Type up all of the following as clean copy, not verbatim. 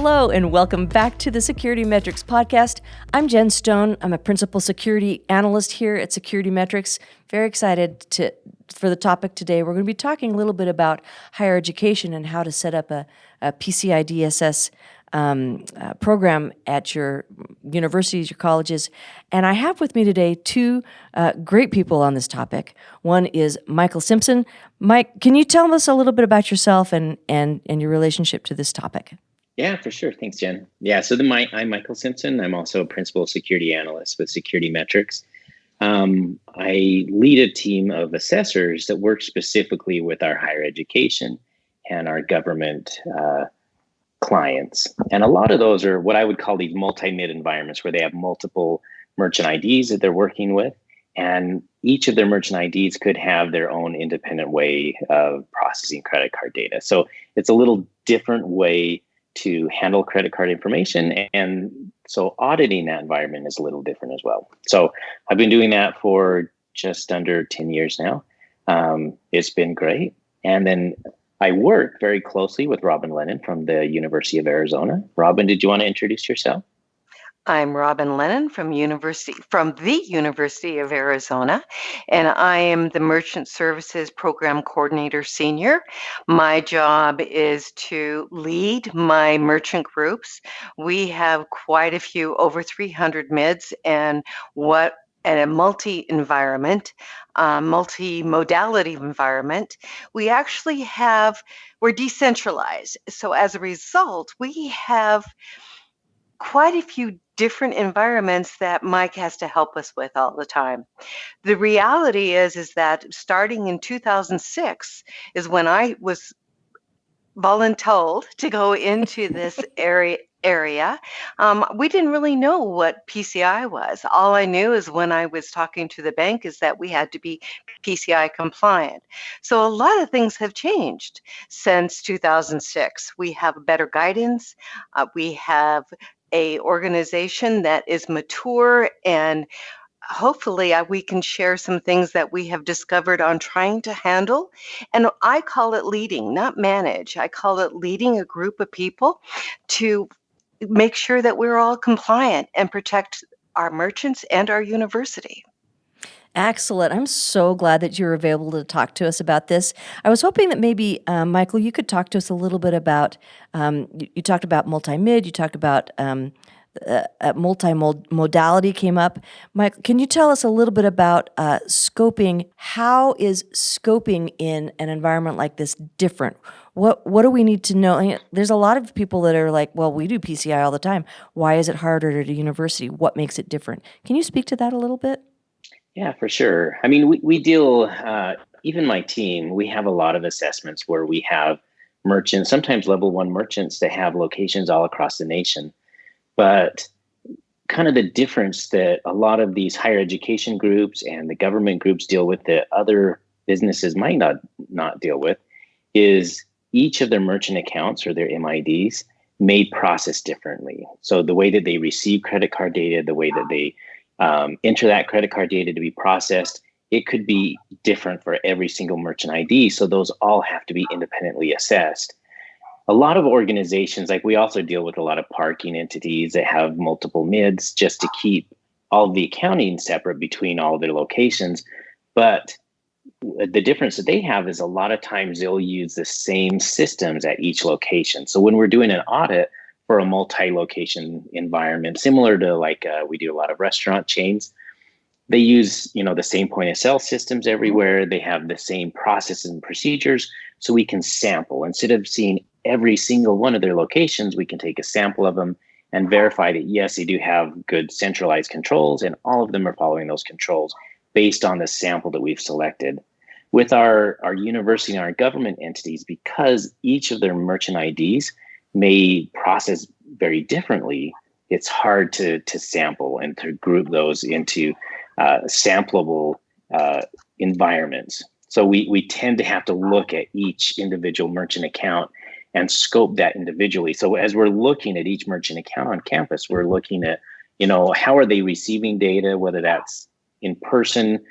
Hello, and welcome back to the SecurityMetrics podcast. I'm Jen Stone. I'm a principal security analyst here at SecurityMetrics. Very excited for the topic today. We're going to be talking a little bit about higher education and how to set up a PCI DSS program at your universities, your colleges. And I have with me today two great people on this topic. One is Michael Simpson. Mike, can you tell us a little bit about yourself and your relationship to this topic? Yeah, for sure. Thanks, Jen. Yeah, so I'm Michael Simpson. I'm also a principal security analyst with SecurityMetrics. I lead a team of assessors that work specifically with our higher education and our government clients. And a lot of those are what I would call these multi-mid environments where they have multiple merchant IDs that they're working with. And each of their merchant IDs could have their own independent way of processing credit card data. So it's a little different way to handle credit card information. And so auditing that environment is a little different as well. So I've been doing that for just under 10 years now. It's been great. And then I work very closely with Robbyn Lennon from the University of Arizona. Robbyn, did you want to introduce yourself? I'm Robbyn Lennon from the University of Arizona, and I am the Merchant Services Program Coordinator Senior. My job is to lead my merchant groups. We have quite a few, over 300 MIDs, and a multi-environment, multimodality environment. We're decentralized. So as a result, we have quite a few different environments that Mike has to help us with all the time. The reality is that starting in 2006 is when I was voluntold to go into this area. We didn't really know what PCI was. All I knew is when I was talking to the bank is that we had to be PCI compliant. So a lot of things have changed since 2006. We have better guidance. We have a organization that is mature, and hopefully we can share some things that we have discovered on trying to handle. And I call it leading, not manage. I call it leading a group of people to make sure that we're all compliant and protect our merchants and our university. Excellent. I'm so glad that you're available to talk to us about this. I was hoping that maybe, Michael, you could talk to us a little bit about, you talked about multi-mid, you talked about multimodality came up. Mike, can you tell us a little bit about scoping? How is scoping in an environment like this different? What do we need to know? There's a lot of people that are like, well, we do PCI all the time. Why is it harder at a university? What makes it different? Can you speak to that a little bit? Yeah, for sure. I mean, we deal, even my team, we have a lot of assessments where we have merchants, sometimes level 1 merchants that have locations all across the nation. But kind of the difference that a lot of these higher education groups and the government groups deal with that other businesses might not deal with is each of their merchant accounts or their MIDs may process differently. So the way that they receive credit card data, the way that they enter that credit card data to be processed, it could be different for every single merchant ID. So those all have to be independently assessed. A lot of organizations, like we also deal with a lot of parking entities that have multiple MIDs just to keep all of the accounting separate between all of their locations. But the difference that they have is a lot of times they'll use the same systems at each location. So when we're doing an audit for a multi-location environment, similar to we do a lot of restaurant chains, they use the same point of sale systems everywhere. They have the same processes and procedures, so we can sample. Instead of seeing every single one of their locations, we can take a sample of them and verify that, yes, they do have good centralized controls, and all of them are following those controls based on the sample that we've selected. With our university and our government entities, because each of their merchant IDs may process very differently, it's hard to sample and to group those into samplable environments. So we tend to have to look at each individual merchant account and scope that individually. So as we're looking at each merchant account on campus, we're looking at, how are they receiving data, whether that's in person,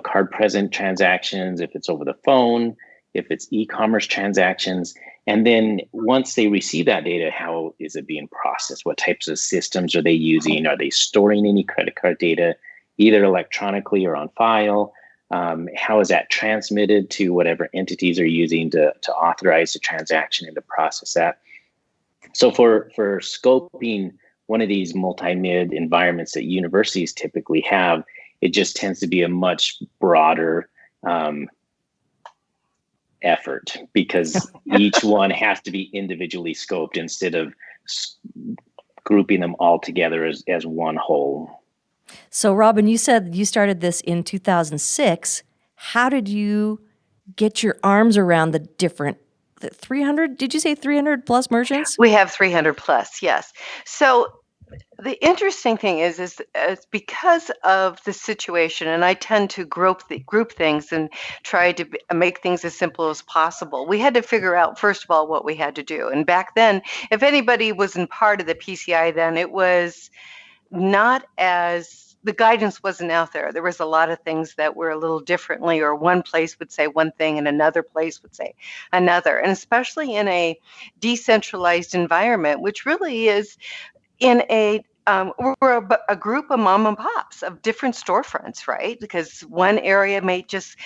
card present transactions, if it's over the phone, if it's e-commerce transactions. And then once they receive that data, how is it being processed? What types of systems are they using? Are they storing any credit card data, either electronically or on file? How is that transmitted to whatever entities are using to authorize the transaction and to process that? So for scoping one of these multi-mid environments that universities typically have, it just tends to be a much broader effort, because each one has to be individually scoped instead of grouping them all together as one whole. So, Robbyn, you said you started this in 2006. How did you get your arms around the different 300? Did you say 300 plus merchants? We have 300 plus, yes. So the interesting thing is because of the situation, and I tend to group things and try to make things as simple as possible. We had to figure out, first of all, what we had to do. And back then, if anybody wasn't part of the PCI, then it was not as, the guidance wasn't out there. There was a lot of things that were a little differently, or one place would say one thing and another place would say another. And especially in a decentralized environment, which really is in we're a group of mom and pops of different storefronts, right? Because one area may just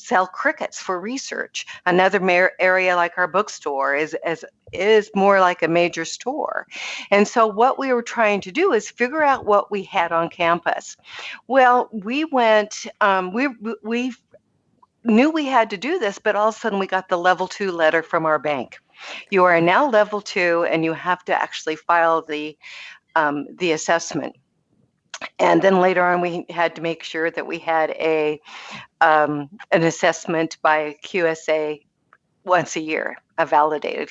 sell crickets for research. Another area, like our bookstore, is more like a major store. And so what we were trying to do is figure out what we had on campus. Well, we went, we knew we had to do this, but all of a sudden we got the level 2 letter from our bank. You are now level 2, and you have to actually file the assessment. And then later on, we had to make sure that we had an assessment by QSA once a year, a validated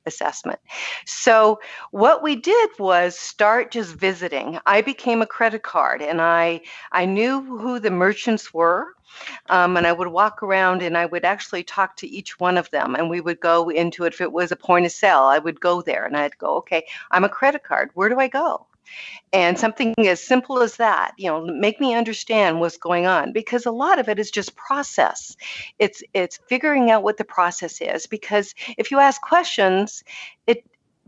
assessment. So what we did was start just visiting. I became a credit card, and I knew who the merchants were. And I would walk around and I would actually talk to each one of them, and we would go into it. If it was a point of sale, I would go there and I'd go, okay, I'm a credit card. Where do I go? And something as simple as that, make me understand what's going on, because a lot of it is just process. It's figuring out what the process is, because if you ask questions,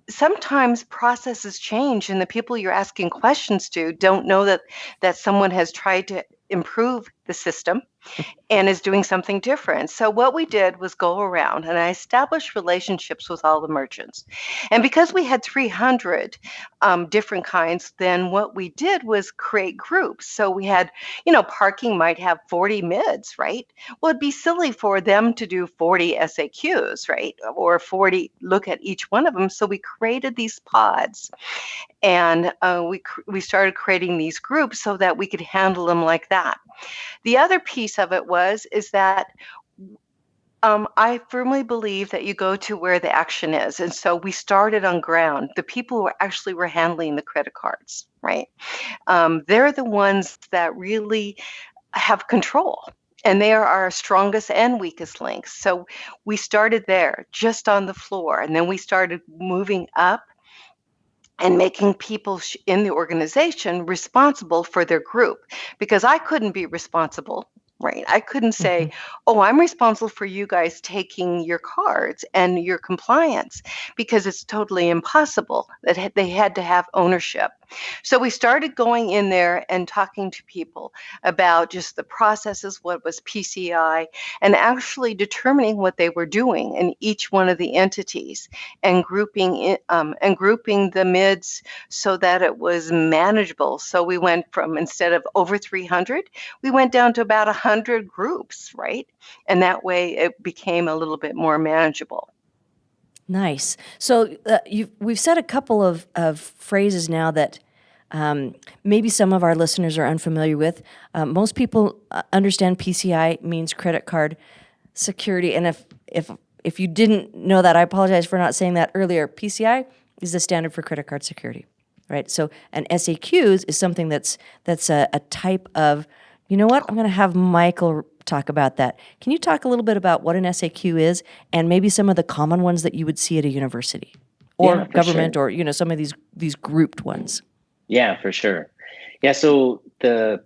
sometimes processes change, and the people you're asking questions to don't know that someone has tried to improve the system and is doing something different. So what we did was go around, and I established relationships with all the merchants. And because we had 300 different kinds, then what we did was create groups. So we had, parking might have 40 mids, right? Well, it'd be silly for them to do 40 SAQs, right? Or 40, look at each one of them. So we created these pods. And we started creating these groups so that we could handle them like that. The other piece of it is that I firmly believe that you go to where the action is. And so we started on ground. The people who were handling the credit cards, right? They're the ones that really have control. And they are our strongest and weakest links. So we started there, just on the floor. And then we started moving up and making people in the organization responsible for their group, because I couldn't be responsible, right? I couldn't say, oh, I'm responsible for you guys taking your cards and your compliance, because it's totally impossible. That they had to have ownership. So we started going in there and talking to people about just the processes, what was PCI, and actually determining what they were doing in each one of the entities, and grouping the mids so that it was manageable. So we went from, instead of over 300, we went down to about 100 groups, right? And that way it became a little bit more manageable. Nice. So we've said a couple of phrases now that maybe some of our listeners are unfamiliar with. Most people understand PCI means credit card security, and if you didn't know that, I apologize for not saying that earlier. PCI is the standard for credit card security, right? So an SAQs is something that's a type of. You know what? I'm going to have Michael talk about that. Can you talk a little bit about what an SAQ is, and maybe some of the common ones that you would see at a university or government, sure. or some of these grouped ones? Yeah, for sure. Yeah, so the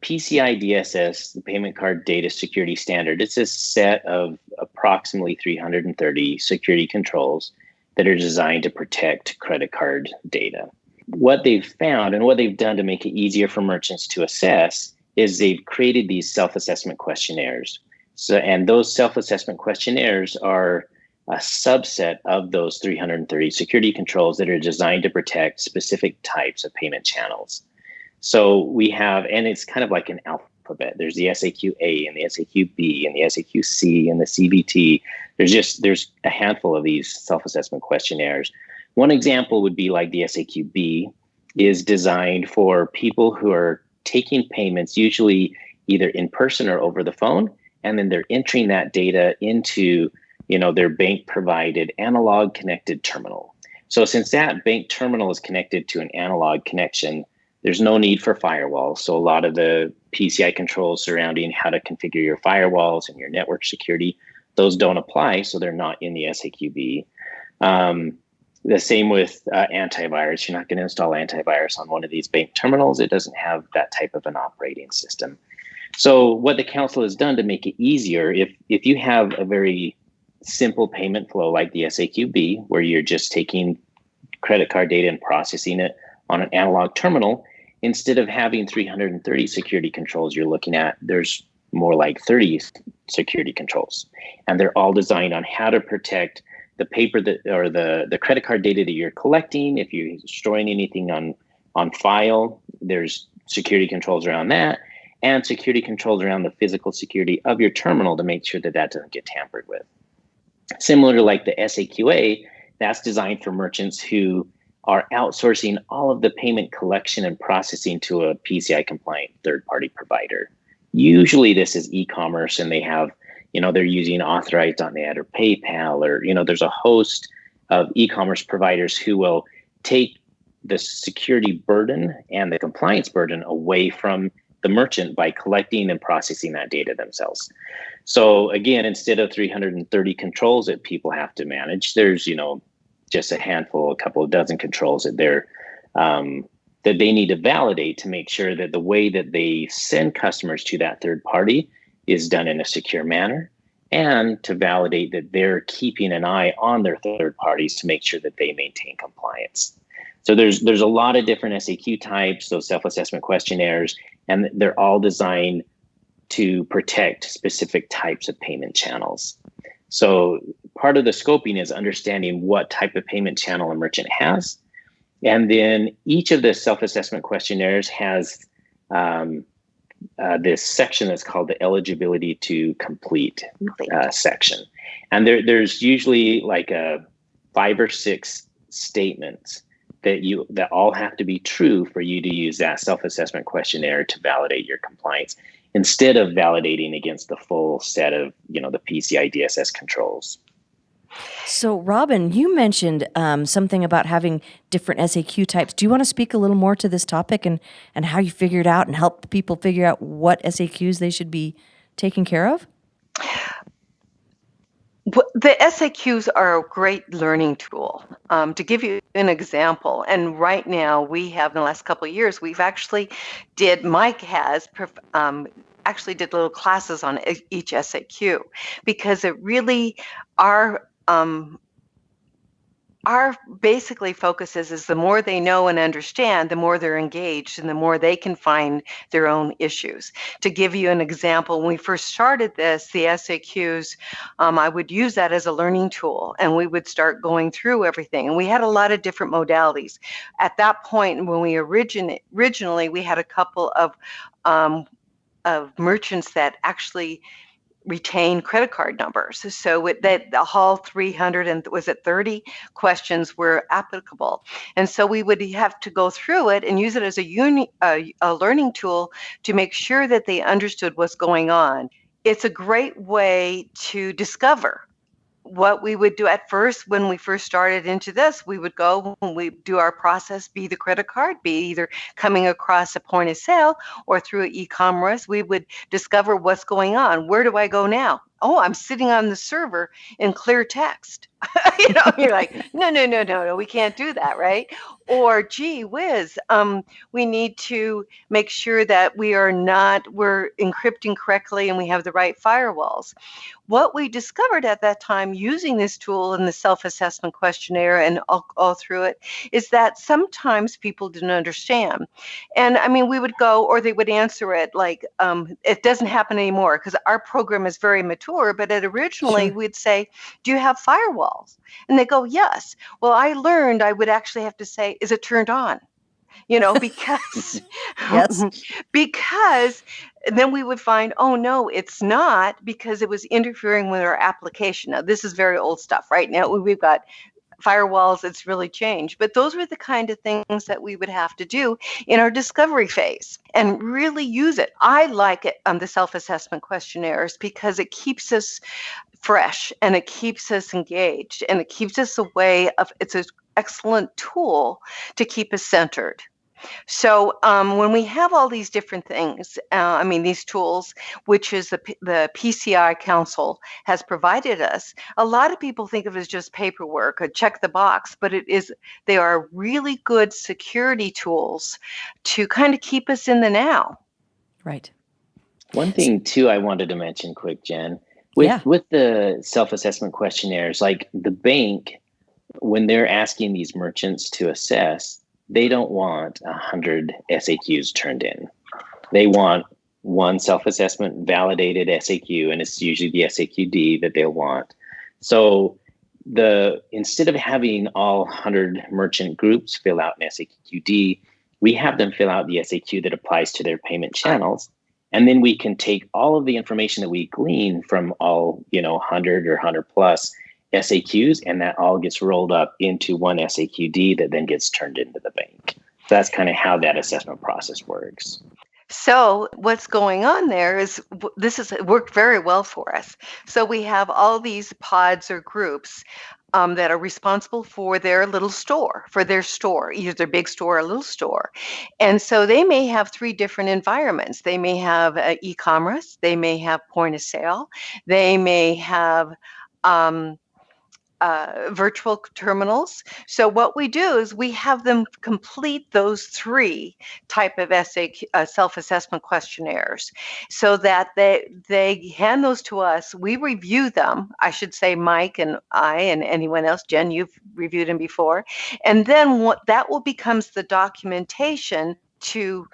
PCI DSS, the Payment Card Data Security Standard, it's a set of approximately 330 security controls that are designed to protect credit card data. What they've found and what they've done to make it easier for merchants to assess is they've created these self-assessment questionnaires. And those self-assessment questionnaires are a subset of those 330 security controls that are designed to protect specific types of payment channels. So we have, and it's kind of like an alphabet. There's the SAQ-A and the SAQ-B and the SAQ-C and the CVT. There's a handful of these self-assessment questionnaires. One example would be like the SAQ-B is designed for people who are taking payments, usually either in person or over the phone, and then they're entering that data into, their bank provided analog connected terminal. So since that bank terminal is connected to an analog connection, there's no need for firewalls. So a lot of the PCI controls surrounding how to configure your firewalls and your network security, those don't apply. So they're not in the SAQ-B. The same with antivirus. You're not going to install antivirus on one of these bank terminals. It doesn't have that type of an operating system. So what the council has done to make it easier, if you have a very simple payment flow like the SAQ-B, where you're just taking credit card data and processing it on an analog terminal, instead of having 330 security controls you're looking at, there's more like 30 security controls. And they're all designed on how to protect the paper or the credit card data that you're collecting. If you're storing anything on file, there's security controls around that, and security controls around the physical security of your terminal to make sure that that doesn't get tampered with. Similar to like the SAQ-A, that's designed for merchants who are outsourcing all of the payment collection and processing to a PCI compliant third-party provider. Usually this is e-commerce, and they have, they're using Authorize.net or PayPal, or, there's a host of e-commerce providers who will take the security burden and the compliance burden away from the merchant by collecting and processing that data themselves. So again, instead of 330 controls that people have to manage, there's, just a handful, a couple of dozen controls that that they need to validate to make sure that the way that they send customers to that third party is done in a secure manner, and to validate that they're keeping an eye on their third parties to make sure that they maintain compliance. So there's a lot of different SAQ types, those self-assessment questionnaires, and they're all designed to protect specific types of payment channels. So part of the scoping is understanding what type of payment channel a merchant has. And then each of the self-assessment questionnaires has this section that's called the eligibility to complete section. And there's usually like 5 or 6 statements that all have to be true for you to use that self-assessment questionnaire to validate your compliance, instead of validating against the full set of, the PCI DSS controls. So, Robbyn, you mentioned something about having different SAQ types. Do you want to speak a little more to this topic and how you figured out and help people figure out what SAQs they should be taking care of? The SAQs are a great learning tool. To give you an example, and right now we have, in the last couple of years, we've actually Mike has actually did little classes on each SAQ, because it really, our basically focus is the more they know and understand, the more they're engaged and the more they can find their own issues. To give you an example, when we first started this, the SAQs, I would use that as a learning tool, and we would start going through everything. And we had a lot of different modalities. At that point, when we originally, we had a couple of merchants that actually retain credit card numbers. So the whole 300 and was it 30 questions were applicable. And so we would have to go through it and use it as a learning tool to make sure that they understood what's going on. It's a great way to discover what we would do at first. When we first started into this, we would go, when we do our process, be the credit card, be either coming across a point of sale or through e-commerce, we would discover what's going on. Where do I go now? Oh, I'm sitting on the server in clear text. You're like, no, we can't do that, right? Or gee whiz, we need to make sure that we're encrypting correctly and we have the right firewalls. What we discovered at that time using this tool and the self-assessment questionnaire and all through it is that sometimes people didn't understand. And I mean, we would go, or they would answer it like, it doesn't happen anymore because our program is very mature, but originally Sure. we'd say, do you have firewalls? And they go, yes. Well, I learned I would actually have to say, is it turned on? Because Yes. because then we would find, oh no, it's not, because it was interfering with our application. Now, this is very old stuff. Right now, we've got firewalls, it's really changed. But those were the kind of things that we would have to do in our discovery phase and really use it. I like it on the self-assessment questionnaires because it keeps us fresh and it keeps us engaged and it keeps us it's an excellent tool to keep us centered. So when we have all these different things, these tools, which is the PCI Council has provided us, a lot of people think of it as just paperwork, a check the box, but they are really good security tools to kind of keep us in the now. Right. One thing too I wanted to mention quick, Jen, Yeah. with the self-assessment questionnaires, like the bank, when they're asking these merchants to assess, they don't want 100 SAQs turned in. They want one self-assessment validated SAQ, and it's usually the SAQD that they'll want. So instead of having all 100 merchant groups fill out an SAQD, we have them fill out the SAQ that applies to their payment channels. And then we can take all of the information that we glean from all 100 or 100 plus SAQs, and that all gets rolled up into one SAQD that then gets turned into the bank. So that's kind of how that assessment process works. So what's going on there is this has worked very well for us. So we have all these pods or groups that are responsible for their little store, either their big store or little store. And so they may have 3 different environments. They may have e-commerce, they may have point of sale, they may have virtual terminals. So what we do is we have them complete those 3 type of self-assessment questionnaires so that they hand those to us. We review them. I should say Mike and I and anyone else. Jen, you've reviewed them before. And then that will becomes the documentation to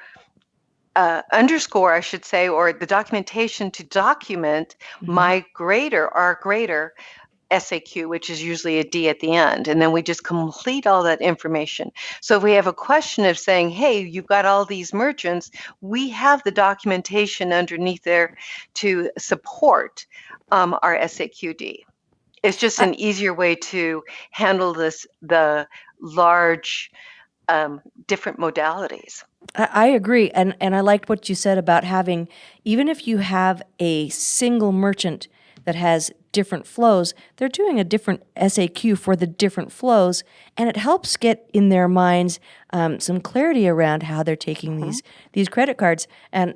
underscore, I should say, or the documentation to document our grader SAQ, which is usually a D at the end. And then we just complete all that information. So if we have a question of saying, hey, you've got all these merchants, we have the documentation underneath there to support our SAQD. It's just an easier way to handle the large different modalities. I agree. And I liked what you said about having, even if you have a single merchant that has different flows, they're doing a different SAQ for the different flows, and it helps get in their minds some clarity around how they're taking these credit cards. And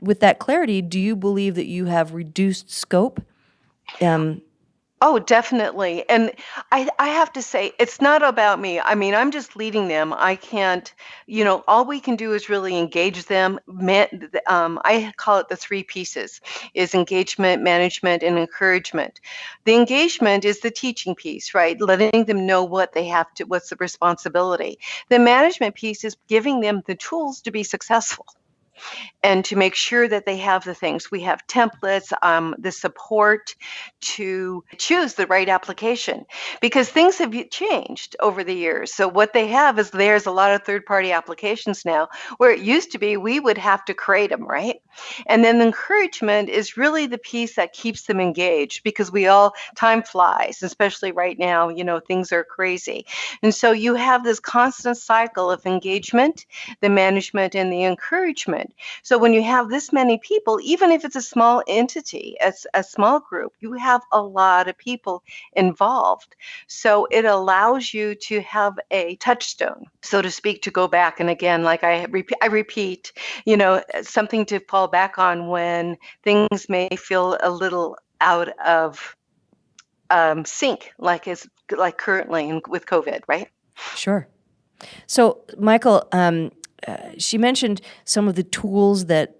with that clarity, do you believe that you have reduced scope? Oh, definitely. And I have to say, it's not about me. I mean, I'm just leading them. I can't, all we can do is really engage them. I call it the 3 pieces, is engagement, management, and encouragement. The engagement is the teaching piece, right? Letting them know what they have to, what's the responsibility. The management piece is giving them the tools to be successful and to make sure that they have the things. We have templates, the support to choose the right application, because things have changed over the years. So what they have is there's a lot of third-party applications now, where it used to be we would have to create them, right? And then the encouragement is really the piece that keeps them engaged, because time flies, especially right now, things are crazy. And so you have this constant cycle of engagement, the management, and the encouragement. environment. So when you have this many people, even if it's a small entity, as a small group, you have a lot of people involved. So it allows you to have a touchstone, so to speak, to go back. And again, like I repeat, something to fall back on when things may feel a little out of sync, like currently with COVID, right? Sure. So, Michael, she mentioned some of the tools that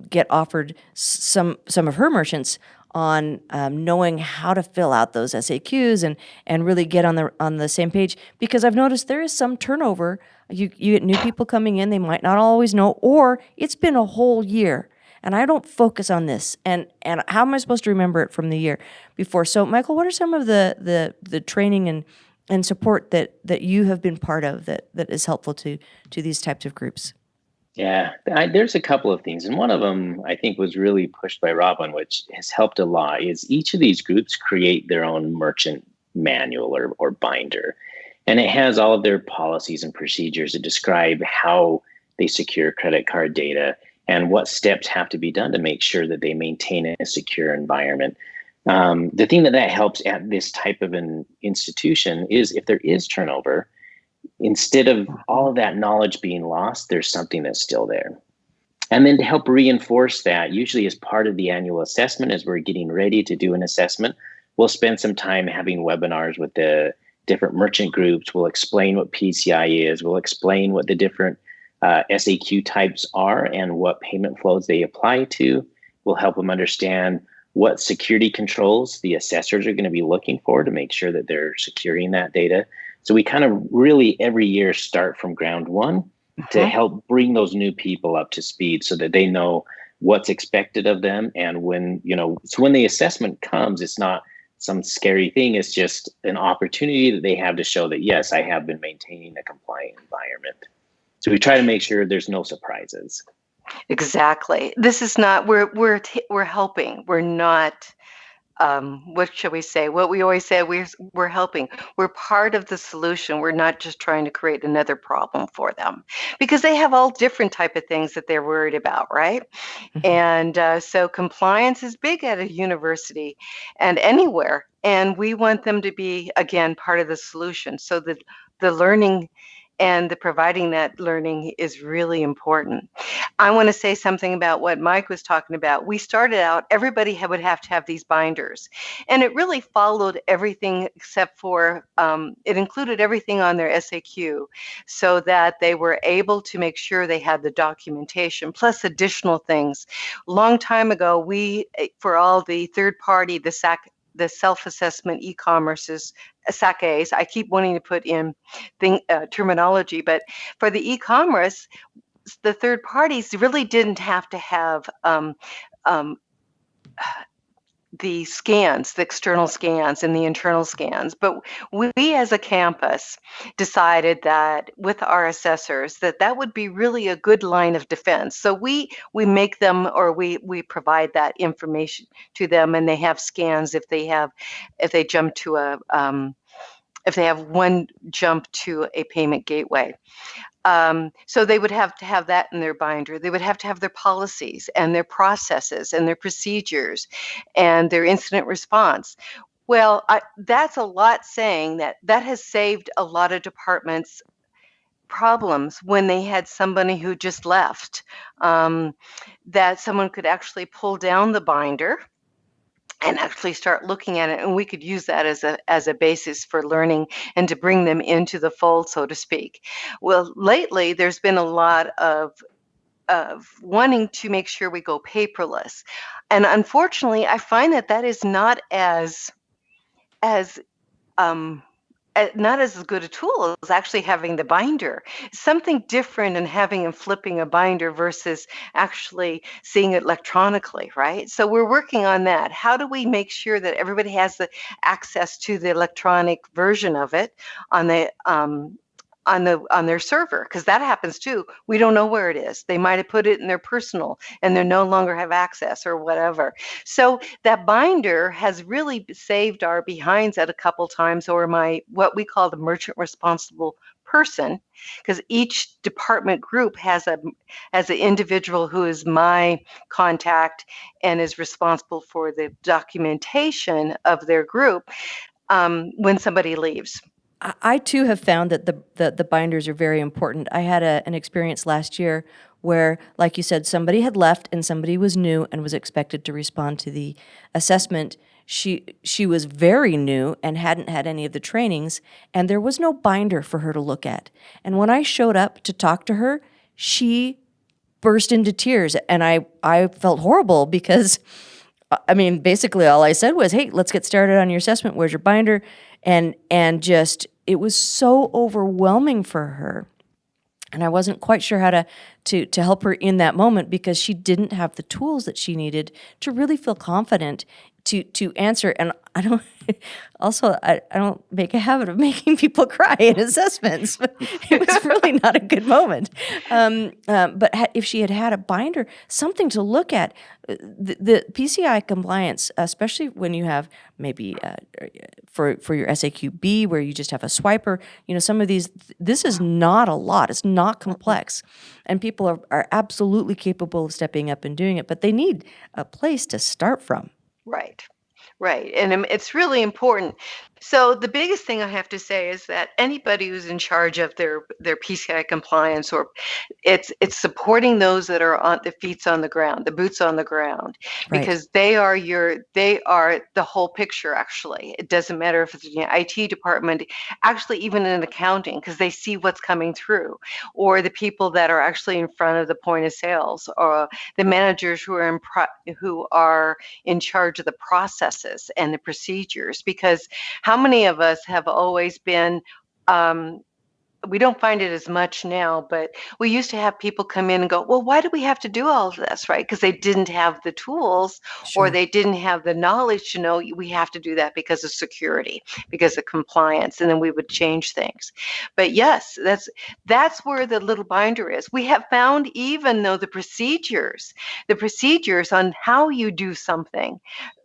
get offered some of her merchants on knowing how to fill out those SAQs and really get on the same page. Because I've noticed there is some turnover. You get new people coming in; they might not always know, or it's been a whole year and I don't focus on this. And how am I supposed to remember it from the year before? So, Michael, what are some of the training and support that you have been part of that is helpful to these types of groups? Yeah, there's a couple of things. And one of them I think was really pushed by Robbyn, which has helped a lot, is each of these groups create their own merchant manual or binder. And it has all of their policies and procedures that describe how they secure credit card data and what steps have to be done to make sure that they maintain a secure environment. The thing that helps at this type of an institution is if there is turnover, instead of all of that knowledge being lost, there's something that's still there. And then to help reinforce that, usually as part of the annual assessment, as we're getting ready to do an assessment, we'll spend some time having webinars with the different merchant groups. We'll explain what PCI is. We'll explain what the different SAQ types are and what payment flows they apply to. We'll help them understand what security controls the assessors are going to be looking for to make sure that they're securing that data. So we kind of really every year start from ground one to help bring those new people up to speed so that they know what's expected of them. And when the assessment comes, it's not some scary thing. It's just an opportunity that they have to show that, yes, I have been maintaining a compliant environment. So we try to make sure there's no surprises. Exactly. This is not, we're helping. We're not, what shall we say? What we always say, we're helping. We're part of the solution. We're not just trying to create another problem for them, because they have all different type of things that they're worried about, right? And so compliance is big at a university and anywhere. And we want them to be, again, part of the solution. So that the learning and the providing that learning is really important. I want to say something about what Mike was talking about. We started out, everybody would have to have these binders, and it really followed everything except for, it included everything on their SAQ so that they were able to make sure they had the documentation plus additional things. Long time ago, we, for all the third party, the self-assessment e-commerces, SACs, I keep wanting to put in terminology, but for the e-commerce, the third parties really didn't have to have the scans, the external scans and the internal scans. But we as a campus decided that with our assessors that would be really a good line of defense. So we make them, or we provide that information to them, and they have scans if they jump to if they have one jump to a payment gateway. So they would have to have that in their binder. They would have to have their policies and their processes and their procedures and their incident response. Well, that's a lot saying that has saved a lot of departments problems when they had somebody who just left, that someone could actually pull down the binder and actually start looking at it, and we could use that as a basis for learning and to bring them into the fold, so to speak. Well, lately there's been a lot of wanting to make sure we go paperless, and unfortunately, I find that is not as not as good a tool as actually having the binder. Something different in having and flipping a binder versus actually seeing it electronically, right? So we're working on that. How do we make sure that everybody has the access to the electronic version of it on the on their server, because that happens too. We don't know where it is. They might have put it in their personal and they no longer have access or whatever. So that binder has really saved our behinds at a couple times, or my what we call the merchant responsible person, because each department group has an individual who is my contact and is responsible for the documentation of their group when somebody leaves. I too have found that the binders are very important. I had an experience last year where, like you said, somebody had left and somebody was new and was expected to respond to the assessment. She was very new and hadn't had any of the trainings, and there was no binder for her to look at. And when I showed up to talk to her, she burst into tears, and I felt horrible because, I mean, basically all I said was, "Hey, let's get started on your assessment. Where's your binder?" And just, it was so overwhelming for her. And I wasn't quite sure how to help her in that moment, because she didn't have the tools that she needed to really feel confident to answer. And I don't I don't make a habit of making people cry in assessments. It was really not a good moment. But if she had had a binder, something to look at, the PCI compliance, especially when you have maybe for your SAQB where you just have a swiper, some of these, this is not a lot. It's not complex. And people are absolutely capable of stepping up and doing it, but they need a place to start from. Right. Right. And it's really important. So the biggest thing I have to say is that anybody who's in charge of their PCI compliance, or it's supporting those that are on the feet on the ground, the boots on the ground, Right. because they are the whole picture. Actually, it doesn't matter if it's in the IT department, actually even in accounting, because they see what's coming through, or the people that are actually in front of the point of sales, or the managers who are in charge of the processes and the procedures. Because how many of us have always been, we don't find it as much now, but we used to have people come in and go, well, why do we have to do all of this, right? Because they didn't have the tools, Sure. or they didn't have the knowledge to know we have to do that because of security, because of compliance, and then we would change things. But yes, that's where the little binder is. We have found, even though the procedures on how you do something,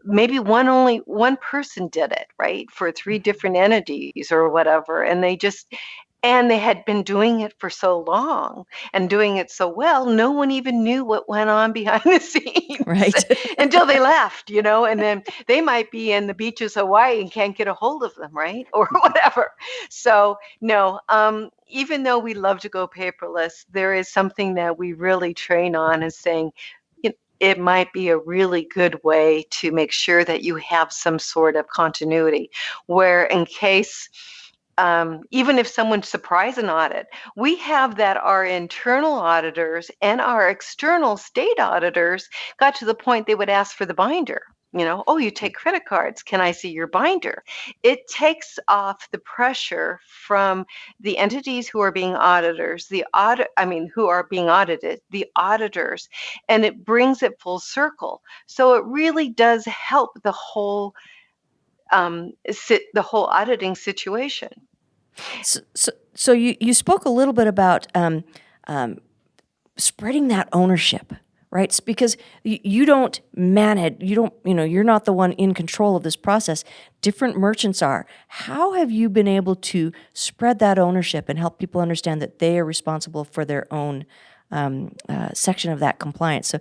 maybe only one person did it, right, for 3 different entities or whatever, and they had been doing it for so long and doing it so well, no one even knew what went on behind the scenes. Right. Until they left, and then they might be in the beaches of Hawaii and can't get a hold of them, right? Or whatever. So no, even though we love to go paperless, there is something that we really train on, and saying, it might be a really good way to make sure that you have some sort of continuity, where in case, even if someone surprise an audit, we have that our internal auditors and our external state auditors got to the point they would ask for the binder. Oh, you take credit cards. Can I see your binder? It takes off the pressure from the entities who are being who are being audited, the auditors, and it brings it full circle. So it really does help the whole auditing situation. So you spoke a little bit about spreading that ownership, right? It's because you don't manage, you're not the one in control of this process. Different merchants are. How have you been able to spread that ownership and help people understand that they are responsible for their own section of that compliance? So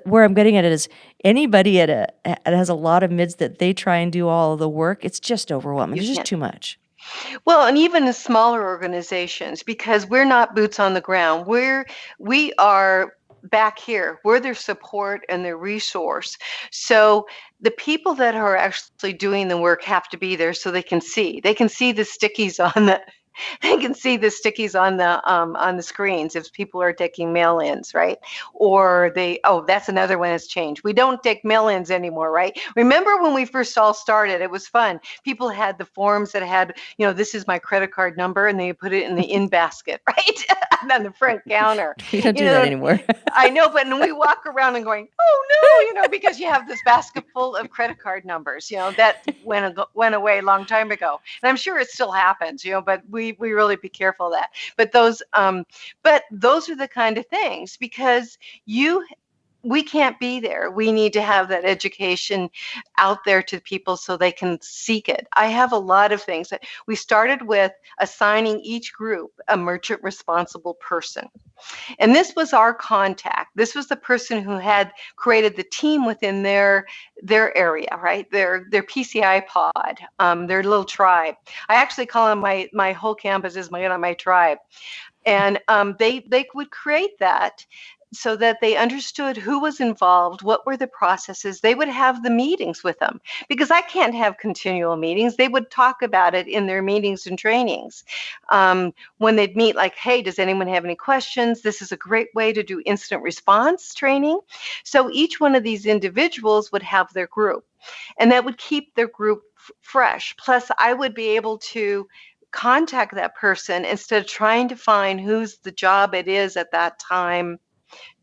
where I'm getting at it is, anybody that has a lot of MIDs that they try and do all of the work, it's just overwhelming. It's just too much. Well, and even in smaller organizations, because we're not boots on the ground, we are back here. We're their support and their resource. So the people that are actually doing the work have to be there so they can see. They can see the stickies on the on the screens if people are taking mail-ins, right? Or that's another one that's changed. We don't take mail-ins anymore, right? Remember when we first all started, it was fun. People had the forms that had, this is my credit card number, and they put it in the in basket, right? On the front counter. We don't do that anymore. I know, but we walk around and going, oh no, because you have this basket full of credit card numbers, that went away a long time ago. And I'm sure it still happens, but we we really be careful of that. But those are the kind of things, because we can't be there. We need to have that education out there to people so they can seek it. I have a lot of things. We started with assigning each group a merchant responsible person. And this was our contact. This was the person who had created the team within their area, right? Their PCI pod, their little tribe. I actually call them my whole campus is my tribe. And they would create that so that they understood who was involved, what were the processes. They would have the meetings with them, because I can't have continual meetings. They would talk about it in their meetings and trainings. When they'd meet, like, hey, does anyone have any questions? This is a great way to do incident response training. So each one of these individuals would have their group, and that would keep their group fresh. Plus, I would be able to contact that person instead of trying to find whose the job it is at that time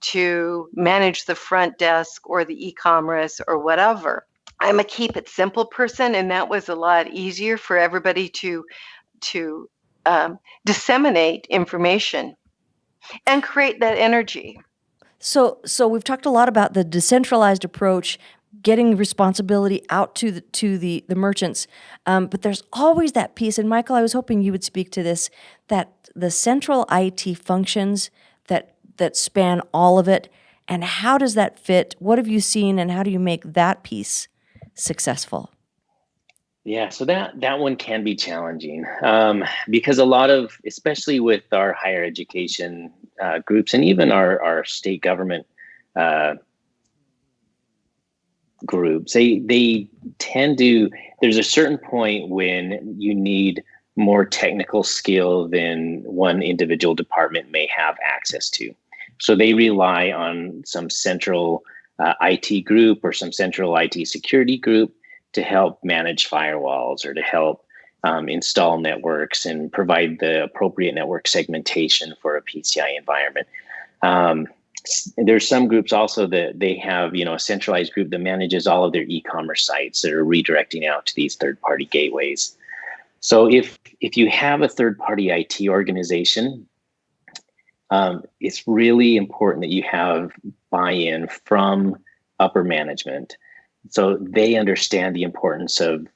to manage the front desk or the e-commerce or whatever. I'm a keep it simple person, and that was a lot easier for everybody to disseminate information and create that energy. So we've talked a lot about the decentralized approach, getting responsibility out to the merchants, but there's always that piece. And Michael, I was hoping you would speak to this: that the central IT functions that span all of it, and how does that fit? What have you seen, and how do you make that piece successful? Yeah, so that one can be challenging, because a lot of, especially with our higher education groups, and even our state government groups, they tend to, there's a certain point when you need more technical skill than one individual department may have access to. So they rely on some central IT group or some central IT security group to help manage firewalls or to help install networks and provide the appropriate network segmentation for a PCI environment. There's some groups also that they have, a centralized group that manages all of their e-commerce sites that are redirecting out to these third-party gateways. So if you have a third-party IT organization, it's really important that you have buy-in from upper management, so they understand the importance of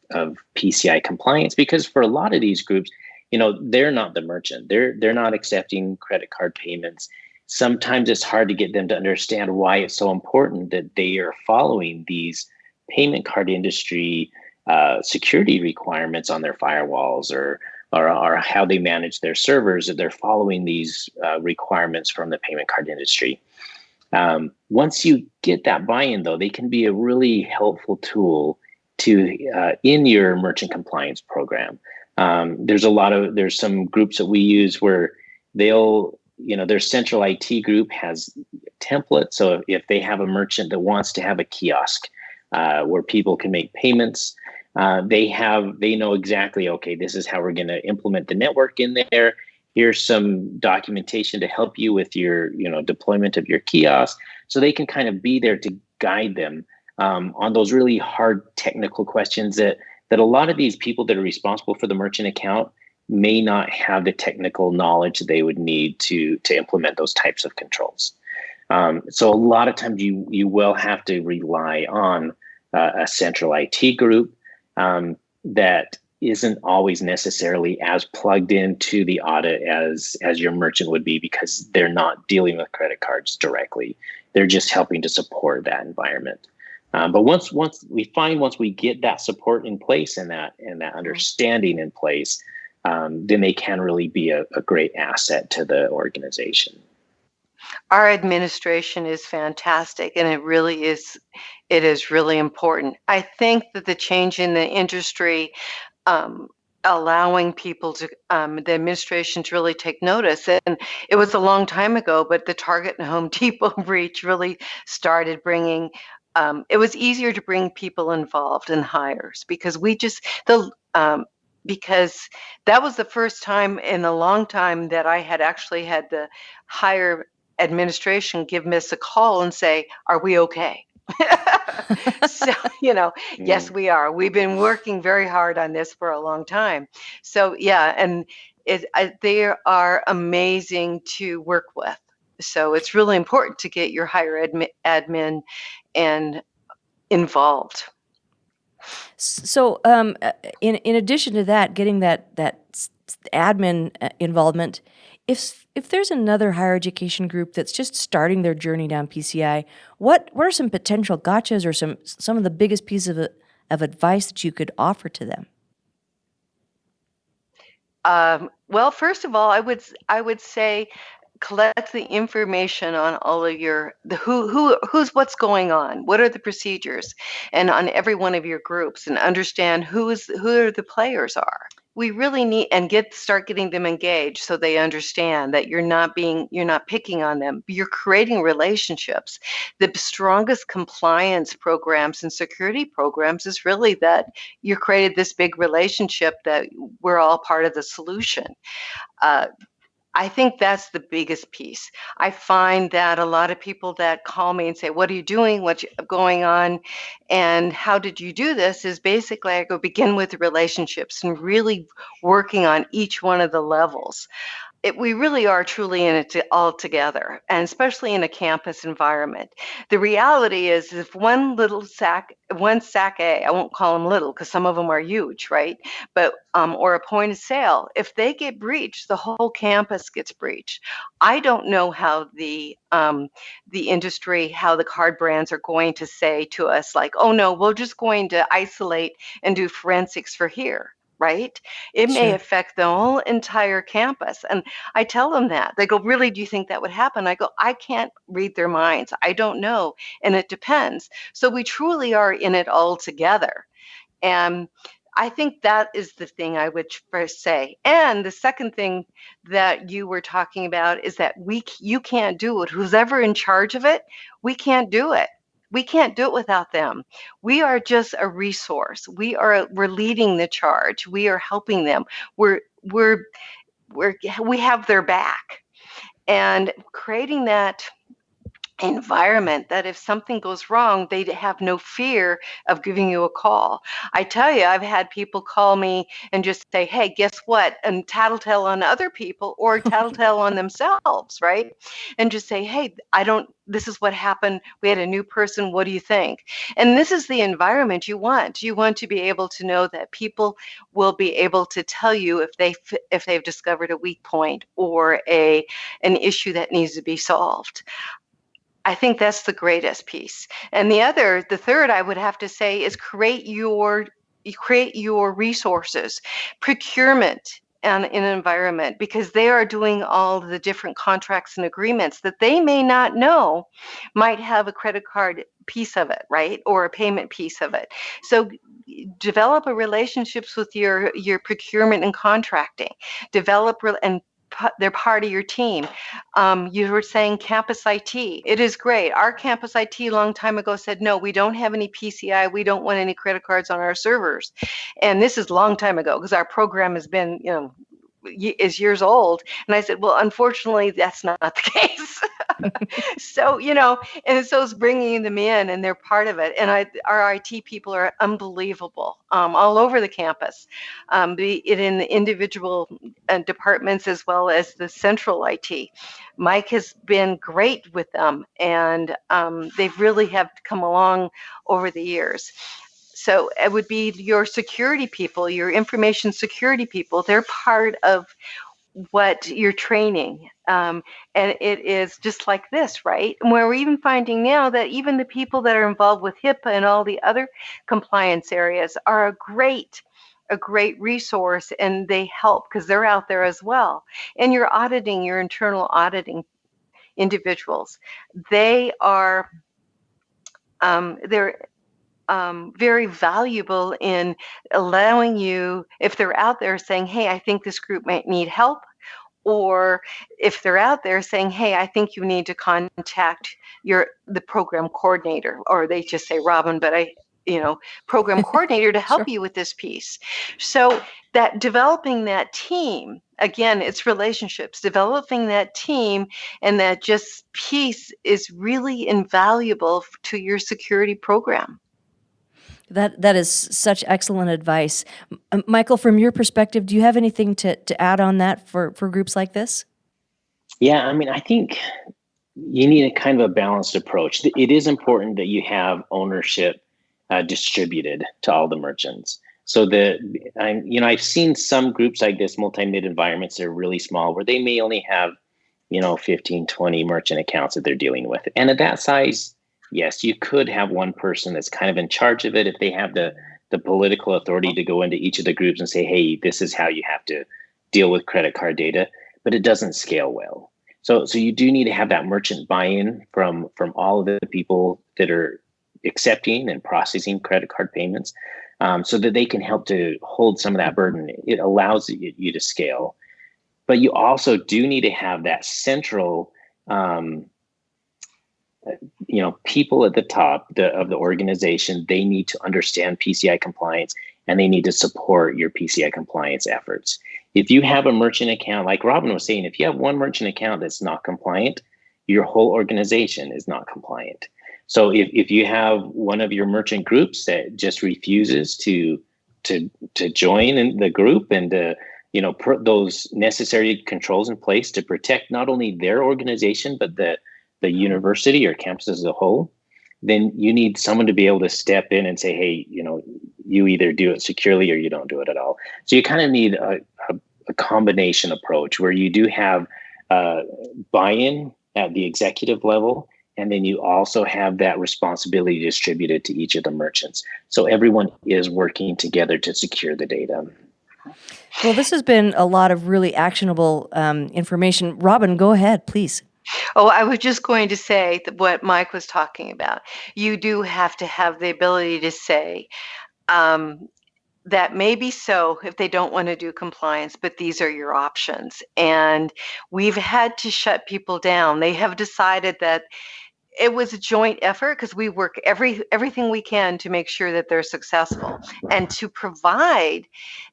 PCI compliance. Because for a lot of these groups, they're not the merchant. They're not accepting credit card payments. Sometimes it's hard to get them to understand why it's so important that they are following these payment card industry security requirements on their firewalls, or how they manage their servers, that they're following these requirements from the payment card industry. Once you get that buy-in, though, they can be a really helpful tool to in your merchant compliance program. There's some groups that we use where their central IT group has templates. So if they have a merchant that wants to have a kiosk where people can make payments, they know exactly, okay, this is how we're going to implement the network in there. Here's some documentation to help you with your, deployment of your kiosk. So they can kind of be there to guide them on those really hard technical questions that a lot of these people that are responsible for the merchant account may not have the technical knowledge they would need to implement those types of controls. So a lot of times you will have to rely on a central IT group that isn't always necessarily as plugged into the audit as your merchant would be, because they're not dealing with credit cards directly. They're just helping to support that environment. But once we get that support in place and that understanding in place, then they can really be a great asset to the organization. Our administration is fantastic, and it is really important. I think that the change in the industry, allowing people to, the administration to really take notice. And it was a long time ago, but the Target and Home Depot breach really started bringing, it was easier to bring people involved in hires, because because that was the first time in a long time that I had actually had the higher administration give us a call and say, are we okay? So, yes, Mm. we are. We've been working very hard on this for a long time. So, yeah, and they are amazing to work with. So it's really important to get your higher admin and involved. So, in addition to that, getting that admin involvement, if there's another higher education group that's just starting their journey down PCI, what are some potential gotchas or some of the biggest pieces of advice that you could offer to them? Well, first of all, I would say collect the information on all of who's what's going on, what are the procedures, and on every one of your groups, and understand who the players are. We really need and start getting them engaged so they understand that you're not picking on them. You're creating relationships. The strongest compliance programs and security programs is really that you created this big relationship that we're all part of the solution. Uh, I think that's the biggest piece. I find that a lot of people that call me and say, "What are you doing? What's going on? And how did you do this?" is basically I go begin with the relationships and really working on each one of the levels. We really are truly in it all together, and especially in a campus environment. The reality is, if one SAC A, I won't call them little because some of them are huge, right? But or a point of sale, if they get breached, the whole campus gets breached. I don't know how the industry, how the card brands are going to say to us, like, "Oh no, we're just going to isolate and do forensics for here." Right? It may Sure. affect the whole entire campus. And I tell them that. They go, "Really, do you think that would happen?" I go, "I can't read their minds. I don't know. And it depends." So we truly are in it all together. And I think that is the thing I would first say. And the second thing that you were talking about is that you can't do it. Who's ever in charge of it, we can't do it. We can't do it without them. We are just a resource. We're leading the charge. We are helping them. We're we're we have their back, and creating that environment that if something goes wrong, they have no fear of giving you a call. I tell you, I've had people call me and just say, "Hey, guess what?" and tattletale on other people or tattletale on themselves, right? And just say, "Hey, this is what happened. We had a new person. What do you think?" And this is the environment you want. You want to be able to know that people will be able to tell you if they've discovered a weak point or an issue that needs to be solved. I think that's the greatest piece. And the third I would have to say is you create your resources, procurement and in an environment, because they are doing all the different contracts and agreements that they may not know might have a credit card piece of it, right? Or a payment piece of it. So develop a relationships with your procurement and contracting. They're part of your team. You were saying campus IT. It is great. Our campus IT a long time ago said, "No, we don't have any PCI. We don't want any credit cards on our servers." And this is a long time ago because our program has been, is years old. And I said, "Well, unfortunately, that's not the case." So, and so it's bringing them in and they're part of it. And our IT people are unbelievable, all over the campus, be it in the individual departments as well as the central IT. Mike has been great with them, and they've really have come along over the years. So it would be your security people, your information security people. They're part of what you're training. And it is just like this, right? And we're even finding now that even the people that are involved with HIPAA and all the other compliance areas are a great resource, and they help because they're out there as well. And you're auditing your internal auditing individuals. They are they're very valuable in allowing you, if they're out there saying, "Hey, I think this group might need help," or if they're out there saying, "Hey, I think you need to contact the program coordinator," or they just say Robbyn, but program coordinator to help Sure. you with this piece. So that developing that team, again, it's relationships, developing that team and that just piece is really invaluable to your security program. That is such excellent advice. Michael, from your perspective, do you have anything to add on that for groups like this? Yeah, I mean, I think you need a kind of a balanced approach. It is important that you have ownership distributed to all the merchants. So I've seen some groups like this, multi-mid environments that are really small, where they may only have, 15, 20 merchant accounts that they're dealing with. And at that size, yes, you could have one person that's kind of in charge of it if they have the political authority to go into each of the groups and say, hey, this is how you have to deal with credit card data, but it doesn't scale well. So you do need to have that merchant buy-in from all of the people that are accepting and processing credit card payments, so that they can help to hold some of that burden. It allows you to scale, but you also do need to have that central, people at the top of the organization. They need to understand PCI compliance and they need to support your PCI compliance efforts. If you have a merchant account, like Robbyn was saying, if you have one merchant account that's not compliant, your whole organization is not compliant. So if you have one of your merchant groups that just refuses to join in the group and put those necessary controls in place to protect not only their organization but the university or campus as a whole, then you need someone to be able to step in and say, hey, you either do it securely or you don't do it at all. So you kind of need a combination approach where you do have buy-in at the executive level, and then you also have that responsibility distributed to each of the merchants. So everyone is working together to secure the data. Well, this has been a lot of really actionable information. Robbyn, go ahead, please. Oh, I was just going to say that what Mike was talking about. You do have to have the ability to say, that may be so if they don't want to do compliance, but these are your options. And we've had to shut people down. They have decided that it was a joint effort because we work everything we can to make sure that they're successful and to provide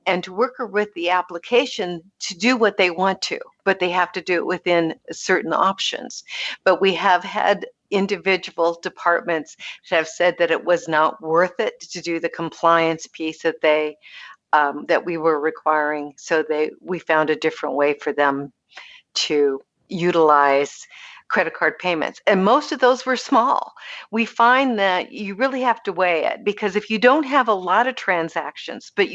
and to work with the application to do what they want to, but they have to do it within certain options. But we have had individual departments that have said that it was not worth it to do the compliance piece that that we were requiring. So we found a different way for them to utilize credit card payments. And most of those were small. We find that you really have to weigh it, because if you don't have a lot of transactions, but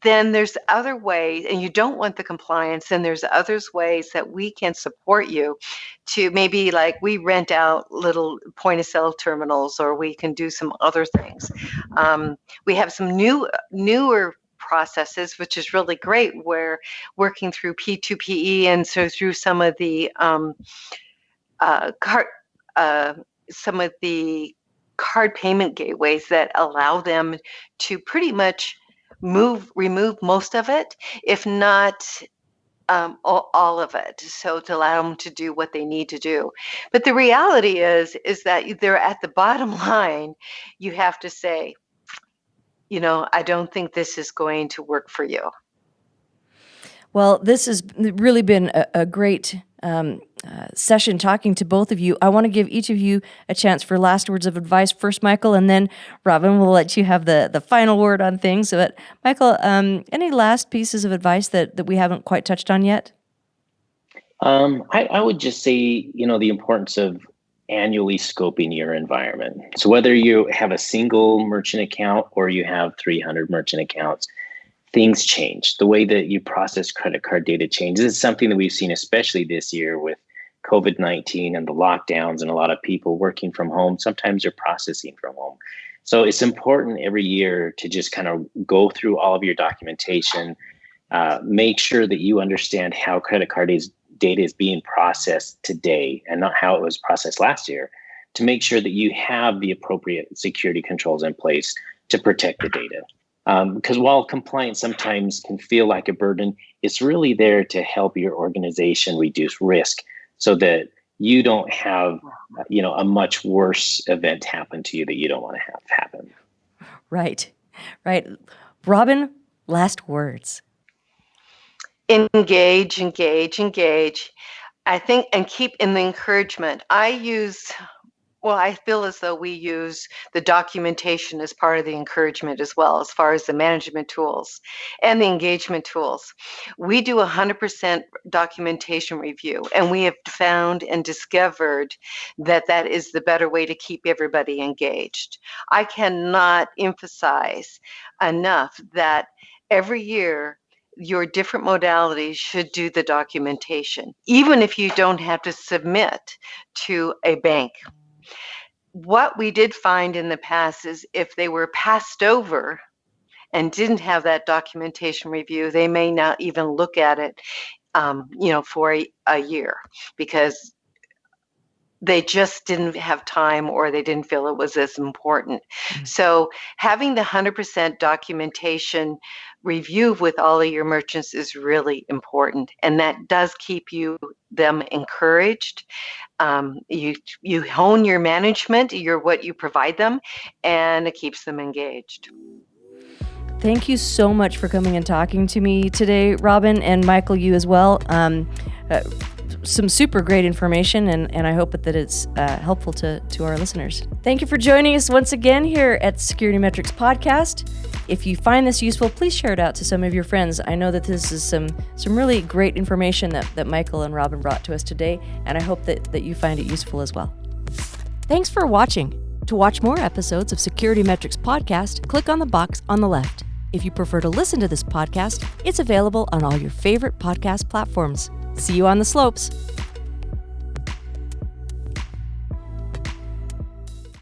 then there's other ways, and you don't want the compliance, then there's others ways that we can support you to, maybe like we rent out little point of sale terminals, or we can do some other things. We have some newer processes, which is really great. We're working through P2PE, and so through some of the card payment gateways that allow them to pretty much remove most of it, if not all of it, so to allow them to do what they need to do. But the reality is that they're at the bottom line. You have to say, I don't think this is going to work for you. Well, this has really been a great session talking to both of you. I want to give each of you a chance for last words of advice. First, Michael, and then Robbyn, will let you have the final word on things. But Michael, any last pieces of advice that we haven't quite touched on yet? I would just say, the importance of annually scoping your environment. So whether you have a single merchant account or you have 300 merchant accounts, things change. The way that you process credit card data changes. It's something that we've seen, especially this year with COVID-19 and the lockdowns and a lot of people working from home. Sometimes you're processing from home. So it's important every year to just kind of go through all of your documentation, make sure that you understand how credit card data is being processed today and not how it was processed last year, to make sure that you have the appropriate security controls in place to protect the data. Because while compliance sometimes can feel like a burden, it's really there to help your organization reduce risk so that you don't have, a much worse event happen to you that you don't want to have happen. Right. Robbyn, last words. Engage. I think, and keep in the encouragement. I feel as though we use the documentation as part of the encouragement as well, as far as the management tools and the engagement tools. We do 100% documentation review, and we have found and discovered that that is the better way to keep everybody engaged. I cannot emphasize enough that every year, your different modalities should do the documentation, even if you don't have to submit to a bank. What we did find in the past is if they were passed over and didn't have that documentation review, they may not even look at it, for a year, because they just didn't have time or they didn't feel it was as important. So having the 100% documentation review with all of your merchants is really important, and that does keep them encouraged. You hone your management, what you provide them, and it keeps them engaged. Thank you so much for coming and talking to me today, Robbyn, and Michael, you as well. Some super great information, and I hope that it's helpful to our listeners. Thank you for joining us once again here at SecurityMetrics Podcast. If you find this useful, please share it out to some of your friends. I know that this is some really great information that Michael and Robbyn brought to us today, and I hope that you find it useful as well. Thanks for watching. To watch more episodes of SecurityMetrics Podcast, click on the box on the left. If you prefer to listen to this podcast, it's available on all your favorite podcast platforms. See you on the slopes.